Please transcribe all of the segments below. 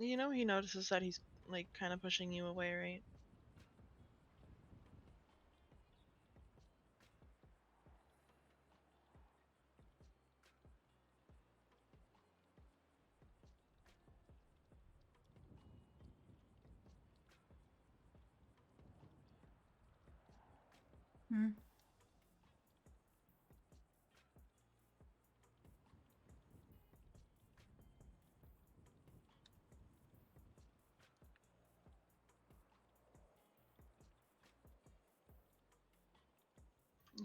You know, he notices that he's, like, kind of pushing you away, right? Hmm.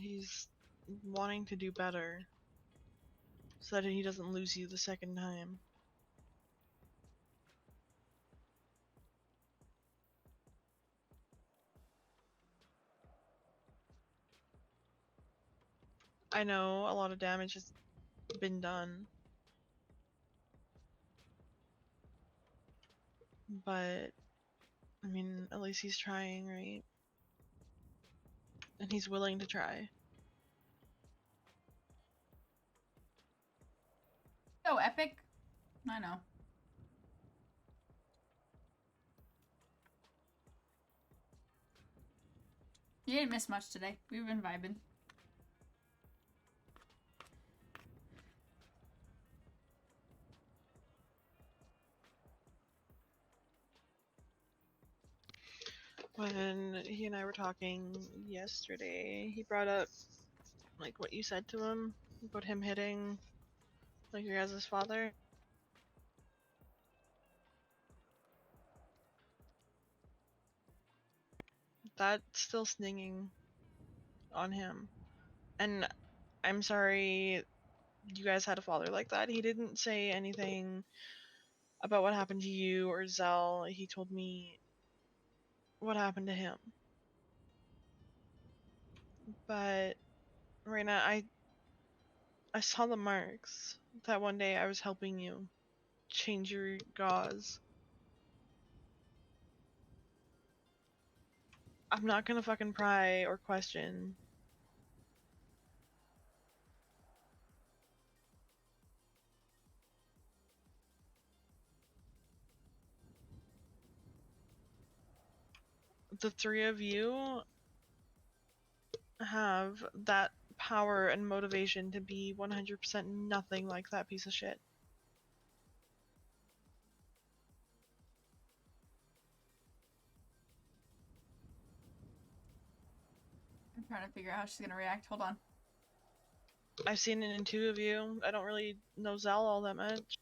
He's wanting to do better so that he doesn't lose you the second time. I know a lot of damage has been done, but I mean, at least he's trying, right? And he's willing to try. Oh, epic. I know. You didn't miss much today. We've been vibing. When he and I were talking yesterday, he brought up, like, what you said to him about him hitting, like, your guys' father. That's still stinging on him. And I'm sorry you guys had a father like that. He didn't say anything about what happened to you or Zell. He told me what happened to him. But Reyna, I saw the marks that one day I was helping you change your gauze. I'm not gonna fucking pry or question. The three of you have that power and motivation to be 100% nothing like that piece of shit. I'm trying to figure out how she's gonna react. Hold on. I've seen it in two of you. I don't really know Zell all that much.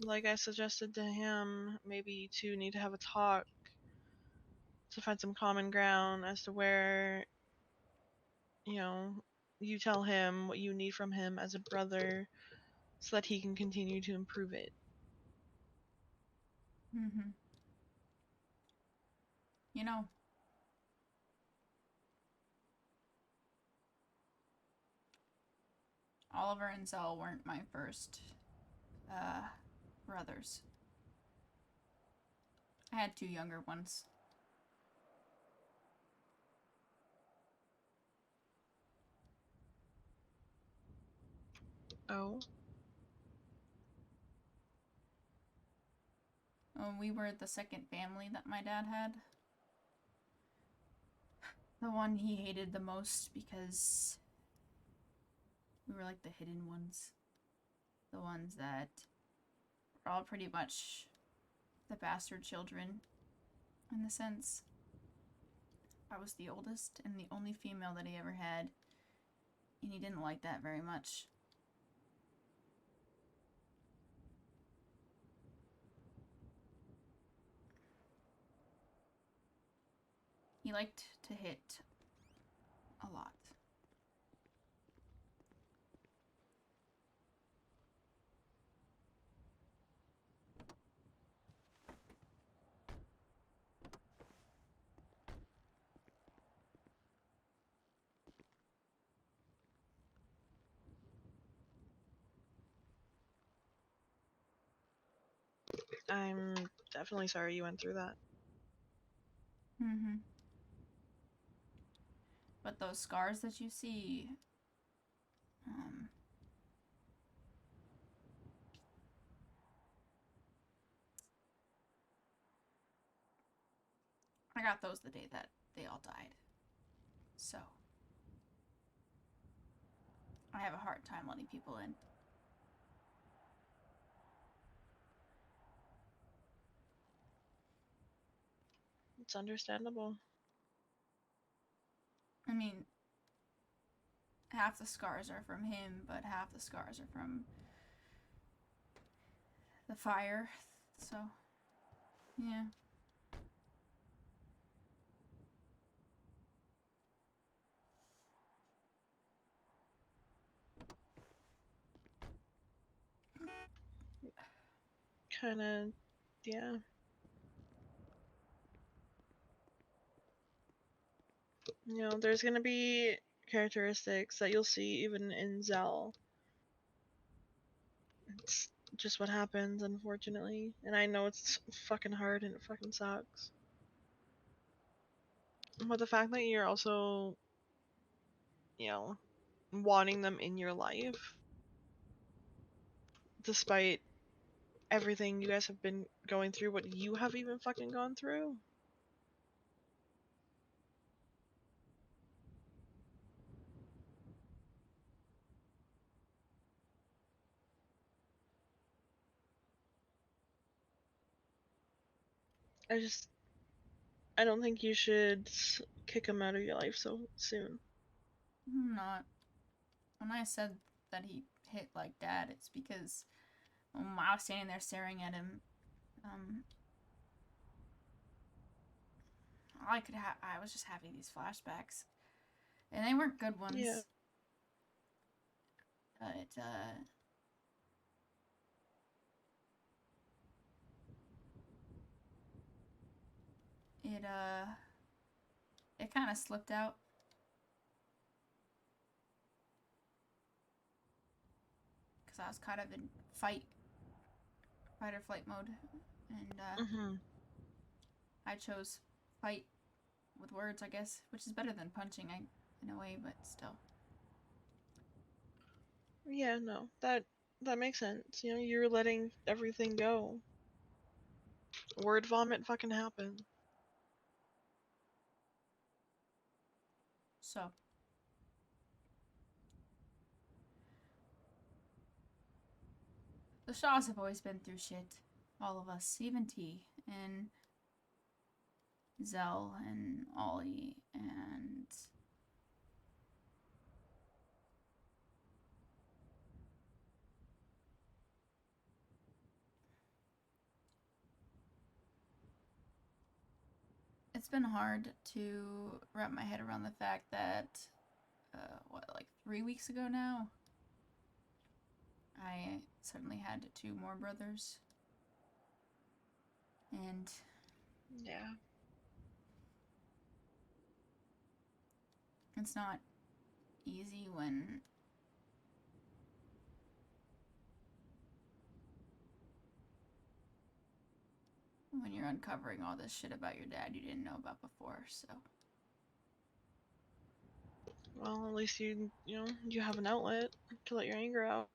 Like I suggested to him, maybe you two need to have a talk to find some common ground as to where, you know, you tell him what you need from him as a brother so that he can continue to improve it. Mm-hmm. You know, Oliver and Zell weren't my first brothers. I had two younger ones. Oh? We were the second family that my dad had. The one he hated the most because we were like the hidden ones. The ones that were all pretty much the bastard children, in the sense. I was the oldest and the only female that he ever had, and he didn't like that very much. He liked to hit a lot. I'm definitely sorry you went through that. Mm-hmm. But those scars that you see, I got those the day that they all died. So I have a hard time letting people in. It's understandable. I mean, half the scars are from him, but half the scars are from the fire. So, yeah. Kind of, yeah. You know, there's gonna be characteristics that you'll see even in Zell. It's just what happens, unfortunately. And I know it's fucking hard and it fucking sucks. But the fact that you're also, you know, wanting them in your life, despite everything you guys have been going through, what you have even fucking gone through. I don't think you should kick him out of your life so soon. I'm not. When I said that he hit like dad, it's because I was standing there staring at him. I was just having these flashbacks, and they weren't good Yeah. ones. But it it kind of slipped out because I was kind of in fight or flight mode, and Mhm. I chose fight with words, I guess, which is better than punching, in a way, but still. Yeah, no. That makes sense. You know, you're letting everything go. Word vomit fucking happened. So the Shaws have always been through shit. All of us, even T and Zell and Ollie and it's been hard to wrap my head around the fact that like 3 weeks ago now, I suddenly had two more brothers, and Yeah. it's not easy when you're uncovering all this shit about your dad you didn't know about before. So Well, at least you know, you have an outlet to let your anger out.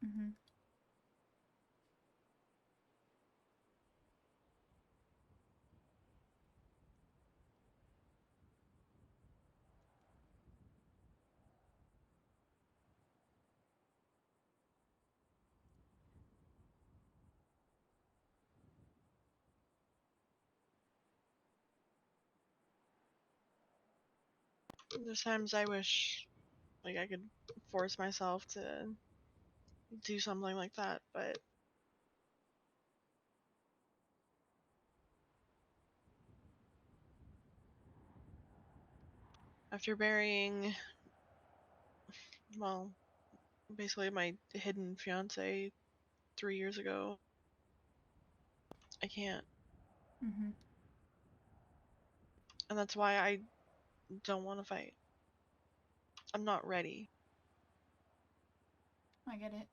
mm-hmm. There's times I wish like I could force myself to do something like that, but after burying, well, basically my hidden fiance 3 years ago, I can't. Mm-hmm. And that's why I don't want to fight. I'm not ready. I get it.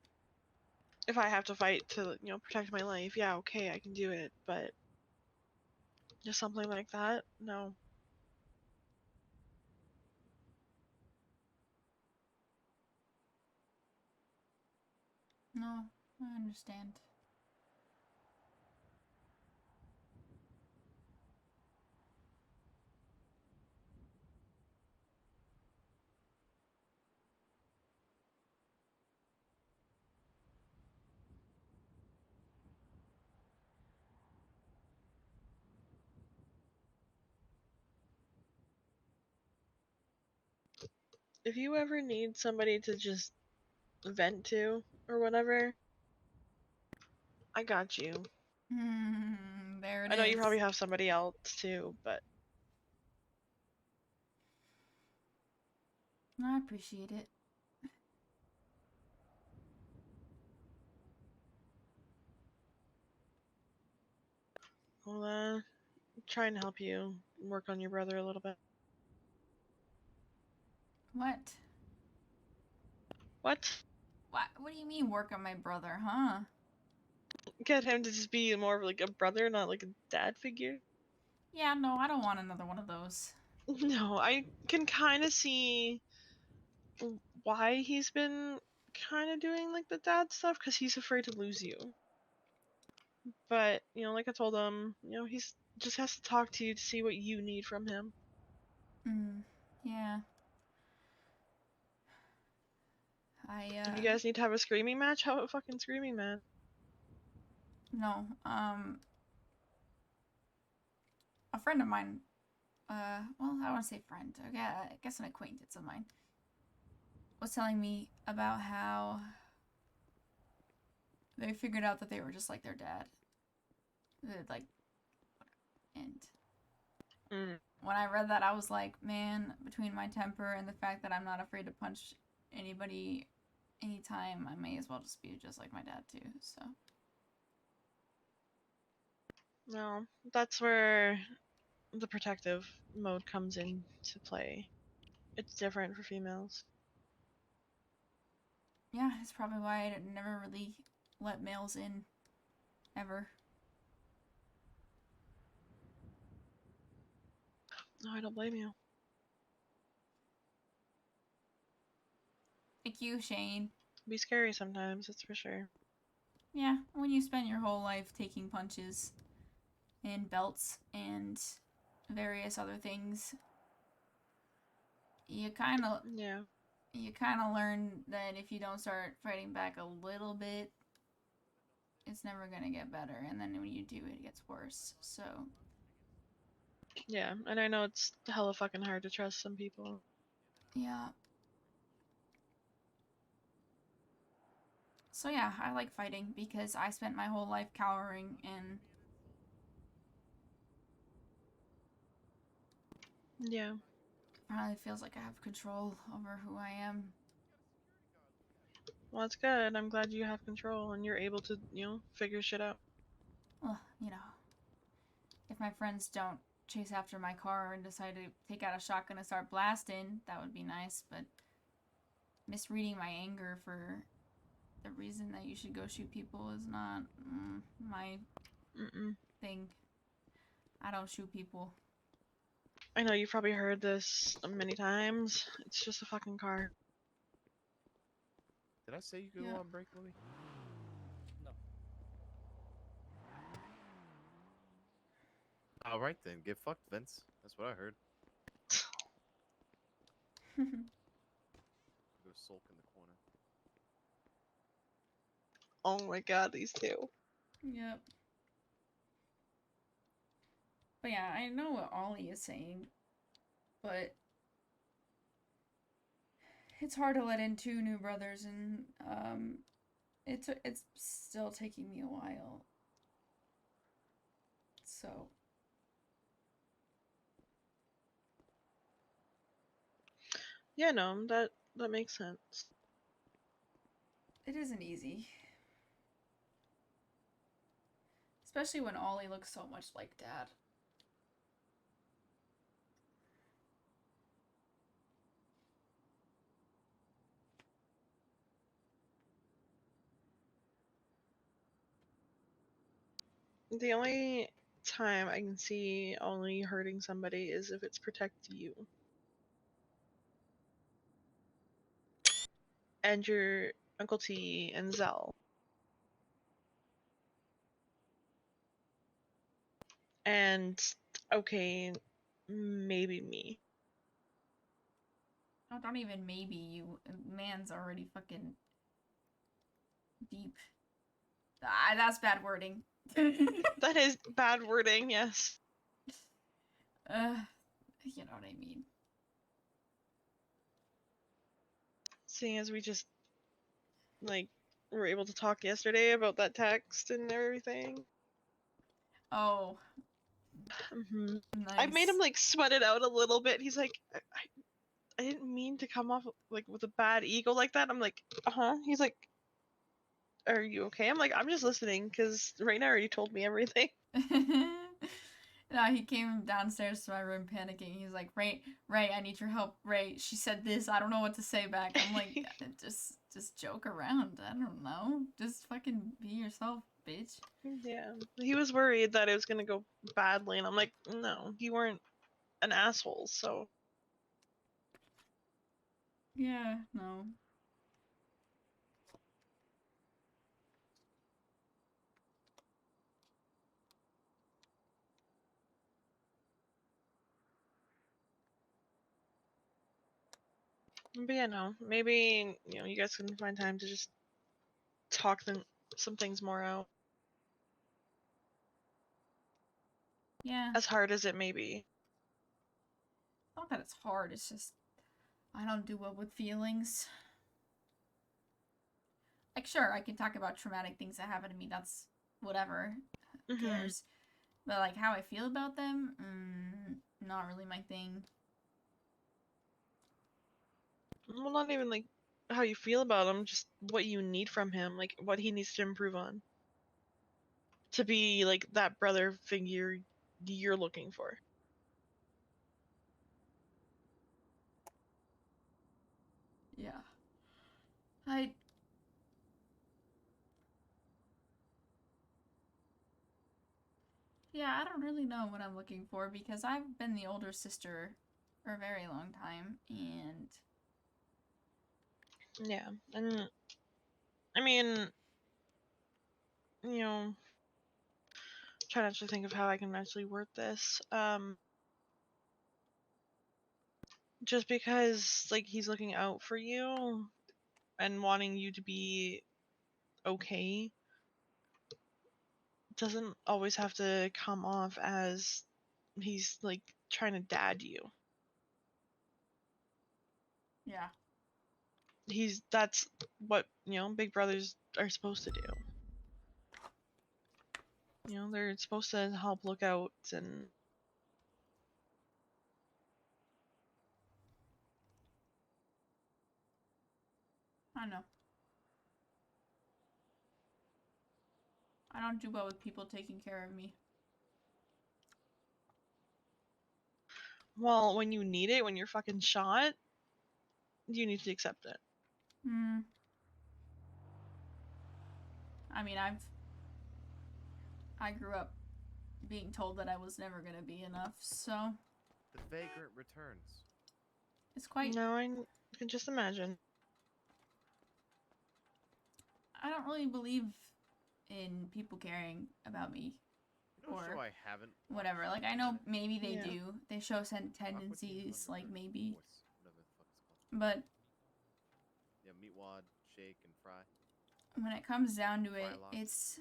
if I have to fight to, protect my life, yeah, okay, I can do it. But just something like that, no. No, I understand. If you ever need somebody to just vent to or whatever, I got you. There it I know you is. probably have somebody else too, but I appreciate it. I'll try and help you work on your brother a little bit. What? What? What do you mean work on my brother, huh? Get him to just be more of like a brother, not like a dad figure? Yeah, no, I don't want another one of those. No, I can kind of see why he's been kind of doing like the dad stuff because he's afraid to lose you. But, like I told him, he's just has to talk to you to see what you need from him. Yeah. If you guys need to have a screaming match, have a fucking screaming match. No, a friend of mine, well, I don't want to say friend, I guess an acquaintance of mine, was telling me about how they figured out that they were just like their dad. Like, and when I read that, I was like, man, between my temper and the fact that I'm not afraid to punch anybody anytime, I may as well just be just like my dad too, so. No, that's where the protective mode comes into play. It's different for females. Yeah, it's probably why I never really let males in, ever. No, I don't blame you. Thank you, Shane. Be scary sometimes, that's for sure. Yeah, when you spend your whole life taking punches and belts and various other things, you kind of learn that if you don't start fighting back a little bit, it's never gonna get better, and then when you do, it gets worse. So yeah, and I know it's hella fucking hard to trust some people. yeah. So yeah, I like fighting because I spent my whole life cowering, and Yeah. finally feels like I have control over who I am. Well, that's good. I'm glad you have control and you're able to, figure shit out. Well, if my friends don't chase after my car and decide to take out a shotgun and start blasting, that would be nice, but misreading my anger for the reason that you should go shoot people is not my thing. I don't shoot people. I know you've probably heard this many times. It's just a fucking car. Did I say you could go on break, Willie? No. All right then, get fucked, Vince. That's what I heard. Go sulk in the corner. Oh my god, these two. Yep. But yeah, I know what Ollie is saying, but it's hard to let in two new brothers, and it's still taking me a while. So Yeah, no, that makes sense. it isn't easy. Especially when Ollie looks so much like Dad. The only time I can see only hurting somebody is if it's protect you. And your Uncle T and Zell. And okay, maybe me. Oh, don't even maybe you. Man's already fucking deep. Ah, that's bad wording. That is bad wording, yes. You know what I mean. Seeing as we just like were able to talk yesterday about that text and everything. Oh, Mm-hmm. nice. I made him like sweat it out a little bit. He's like, I didn't mean to come off like with a bad ego like that. I'm like, He's like, are you okay? I'm like, I'm just listening because Reyna already told me everything. No, he came downstairs to my room panicking. He's like, Ray, I need your help. Ray, she said this. I don't know what to say back. I'm like, just joke around. I don't know. Just fucking be yourself, bitch. Yeah, he was worried that it was gonna go badly, and I'm like, no, you weren't an asshole. So Yeah, no. but yeah, no, maybe you guys can find time to just talk some things more out. Yeah. As hard as it may be. Not that it's hard. It's just I don't do well with feelings. Like, sure, I can talk about traumatic things that happen to me. That's whatever. Who cares? But like how I feel about them, not really my thing. Well, not even like how you feel about him, just what you need from him, like what he needs to improve on to be like that brother figure you're looking for. Yeah. I Yeah, I don't really know what I'm looking for because I've been the older sister for a very long time and Yeah, and I mean, you know, trying to actually think of how I can actually word this. Just because like he's looking out for you and wanting you to be okay doesn't always have to come off as he's like trying to dad you. yeah. That's what big brothers are supposed to do. They're supposed to help look out and I don't know. I don't do well with people taking care of me. well, when you need it, when you're fucking shot, you need to accept it. I mean, I grew up being told that I was never going to be enough, so The vagrant returns. it's quite No, I can just imagine. I don't really believe in people caring about me You know what or show I haven't watched whatever. Like, I in a know minute? maybe they Yeah. do. They show Aqua Teen tendencies, Hunger like Force, maybe. whatever the fuck it's called. But Yeah, Meatwad, Shake, and Fry. when it comes down to it, Frylock. it's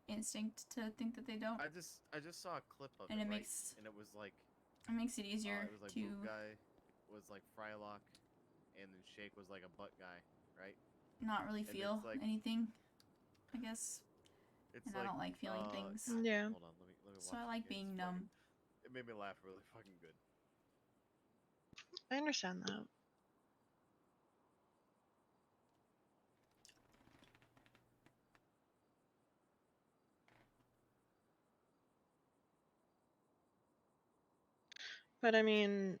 instinct to think that they don't. I just saw a clip of And it, it right? makes And it was like it easier it was like to Boob Guy was like Frylock, and then Shake was like a butt guy, right? not really And feel it's like anything, I guess. it's And like I don't like feeling things. Yeah. Hold on, let me watch So I it like again. being It's numb. It made me laugh really fucking good. I understand that. But I mean,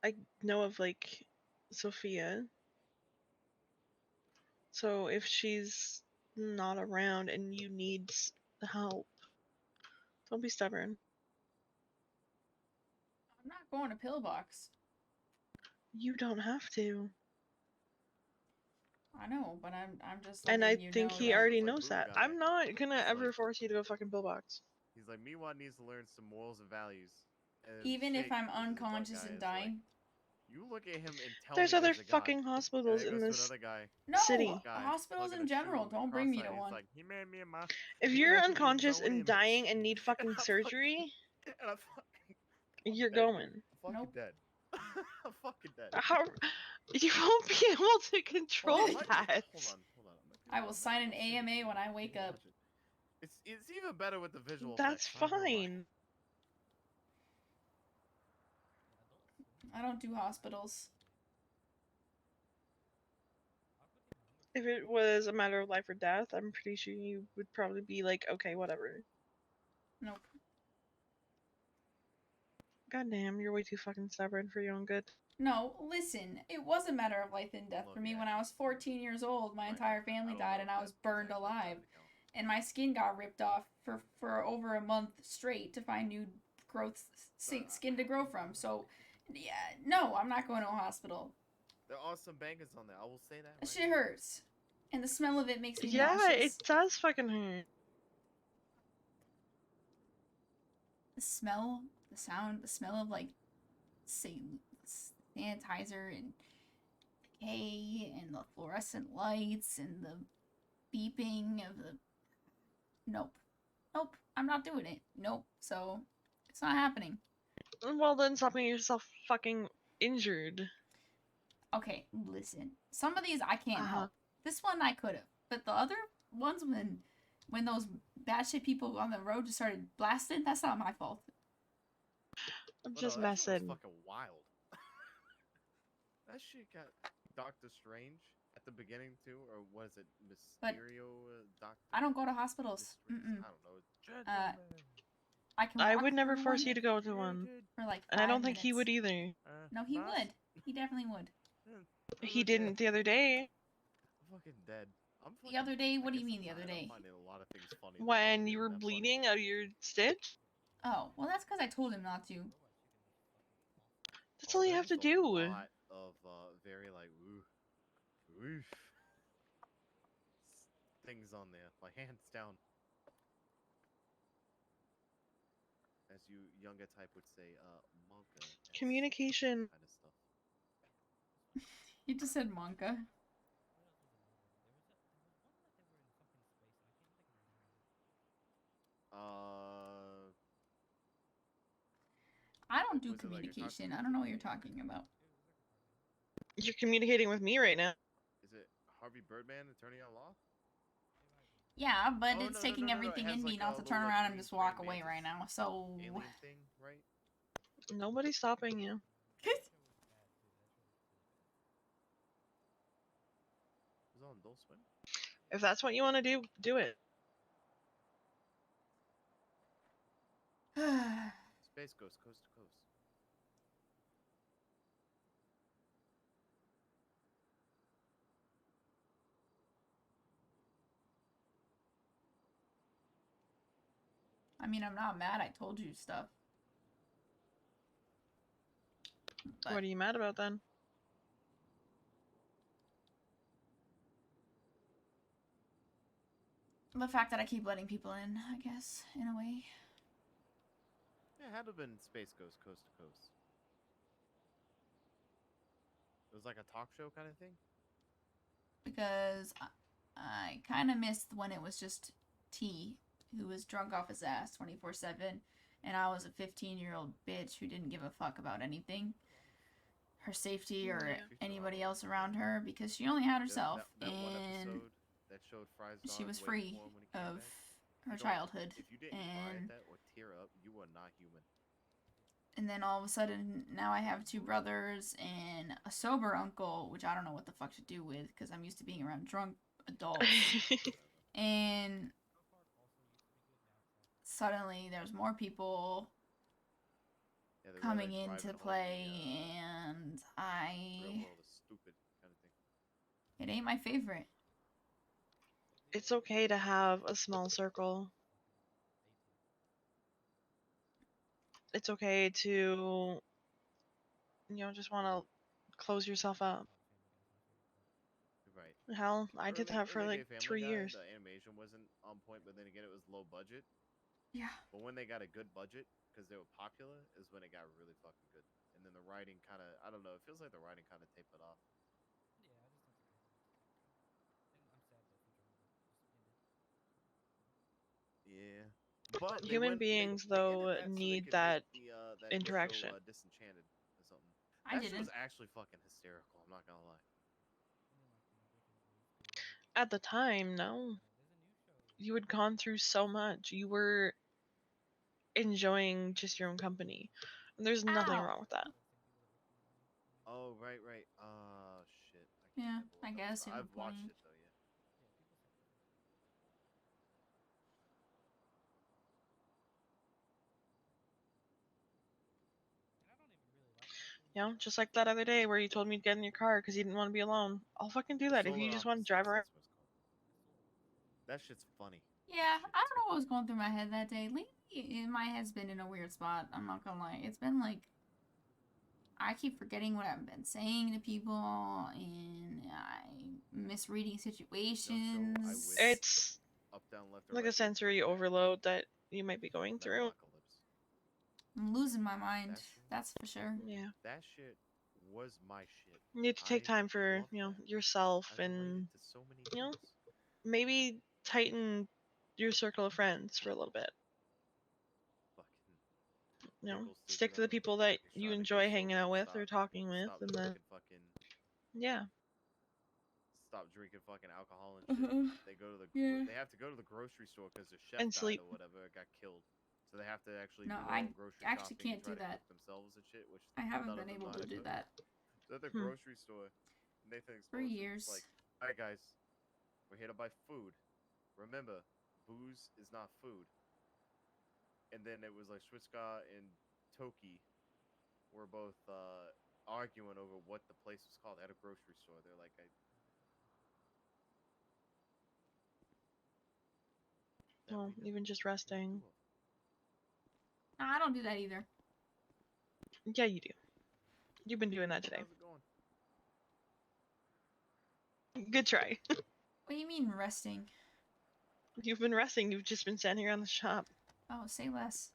I know of like Sophia. So if she's not around and you need help. Don't be stubborn. I'm not going to pillbox. You don't have to. I know, but I'm just And letting I you think know he that. already It's like knows Boom that. Guy. I'm not gonna It's ever like- force you to go fucking pillbox. He's like, Miwa needs to learn some morals and values. And Even if Shake, I'm which is a butt unconscious guy, and is like, dying. you look at him and tell There's me other there's a God. fucking And hospitals then in goes to this another guy. No, city. Guy hospitals plugging in a general. shoe Don't bring me to cross-eyed. He's one. like, he made me in my. If he you're made me in his unconscious own and image." dying and need fucking I'm surgery, And I'm you're dead. going. I'm fucking Nope. dead. I'm fucking dead. How you won't be able to control Hold on, that. Hold on. I will sign an AMA when I wake up. It's even better with the visual That's effects. I'm not gonna lie. fine. I don't do hospitals. If it was a matter of life or death, I'm pretty sure you would probably be like, okay, whatever. Nope. Goddamn, you're way too fucking stubborn for your own good. No, listen. It was a matter of life and death Look for me at when I was 14 years old. My entire family died and I was burned alive. And my skin got ripped off for over a month straight to find new skin to grow from. So, yeah, no, I'm not going to a hospital. There are some bangers on there. I will say that. That Right shit hurts. And the smell of it makes me Yeah, nauseous. it does fucking hurt. The smell, the sound, the smell of like sanitizer and decay and the fluorescent lights and the beeping of the nope. I'm not doing it. Nope. So it's not happening. Well, then stop getting yourself fucking injured. Okay, listen. Some of these I can't help. This one I could have, but the other ones when those batshit people on the road just started blasting, that's not my fault. I'm But just no, that shit was messing. fucking wild. That shit got Doctor Strange at the beginning too, or what is it, Mysterio? Doctor. I don't go to hospitals. I don't know. I can. I walk would never through force one you to go to one. for like 5 And I don't think minutes. he would either. No, he would. He definitely would. He didn't the other day. I'm fucking dead. The other day? What do you mean the other day? I'm finding a lot of things funny. When you were bleeding out of your stitch? Oh, well, that's because I told him not to. That's all you have to A do. lot of very like oof things on there, like hands down. As you younger type would say, monka. Communication. Kind of stuff. You just said Monka. I don't do Was it like a communication. cartoon I don't know what or you're something? talking about. You're communicating with me right now. Is it Harvey Birdman, Attorney at Law? Yeah, but Oh, it's no, taking no, it everything has in me like not a to little, turn like, around and green just walk praying away right mantis now. So alien thing, right? Nobody's stopping you. It was on Adult Swim. If that's what you want to do, do it. Space Ghost, Coast to Coast. I mean, I'm not mad. I told you stuff. But What are you mad about then? the fact that I keep letting people in, I guess, in a way. Yeah, it had to have been Space Ghost, Coast to Coast. It was like a talk show kind of thing? Because I kind of missed when it was just T, who was drunk off his ass 24/7, and I was a 15-year-old bitch who didn't give a fuck about anything, her safety or anybody else around her, because she only had herself, That one and episode that showed Fry's she dog was waiting free for him when he came of back. her Don't- childhood. If you didn't cry at And that or tear up, you are not human. and then all of a sudden, now I have 2 brothers and a sober uncle, which I don't know what the fuck to do with, because I'm used to being around drunk adults. And suddenly there's more people Yeah, they were, coming like, into driving home play, the, and real I... world is stupid kind of thing. It ain't my favorite. It's okay to have a small circle. It's okay to, just want to close yourself up. Right. Hell, I did that for Early like day Family 3 Guy, years. the animation wasn't on point, but then again, it was low budget. Yeah. But when they got a good budget, because they were popular, is when it got really fucking good. And then the writing kind of, I don't know, it feels like the writing kind of tapered off. Yeah. But they Human went, beings, they ended though, that so they need could make that the that new show interaction. Disenchanted or something. I That show was didn't. actually fucking hysterical. I'm not gonna lie. At the time, no. You had gone through so much. You were enjoying just your own company. And there's nothing Ow! wrong with that. Oh right, right. Shit. I can't Yeah, remember what I that was guess from. you were I've watched playing. it though. Yeah. Just like that other day where you told me to get in your car because you didn't want to be alone. I'll fucking do that if Solar you just want to drive Opposites. around. That's what it's called. That shit's funny. Yeah, Shit I don't too know what was funny. going through my head that day. Lately, my head's been in a weird spot. I'm not gonna lie. It's been like I keep forgetting what I've been saying to people, and I misreading No, so I wish situations. It's up, down, left, or like a right would work sensory better. overload that you might be going through. Metalocalypse. I'm losing my mind. That shit. That's for sure. Yeah. That shit was my shit. You need to take I time for, love that. yourself I related and, to so many you know, things. maybe tighten your circle of friends for a little bit. Fucking pickles Stick taking to the over. people that Niggas you trying to get enjoy hanging sober out and with or talking with, stop and then, drinking fucking yeah. stop drinking fucking alcohol and shit. Uh-huh. They go to Yeah. they have to go to the grocery store because their chef And died sleep. or whatever, got killed. So they have to actually No, do their I own grocery actually shopping and can't try do to that. cook themselves and shit, which I haven't none of been them able know how to to do cook. that So at the Hmm. grocery store, Nathan for explains to them, it's years. like, all right, guys, we're here to buy food. Remember, booze is not food. And then it was like Schwitzka and Toki were both arguing over what the place was called at a grocery store. They're like, Well, we know. even just There's resting. two of them. No, I don't do that either. Yeah, you do. You've been doing that today. How's it going? Good try. What do you mean resting? You've been resting. You've just been standing around the shop. Oh, say less.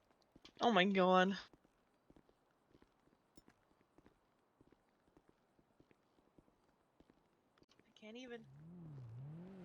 Oh my god. I can't even.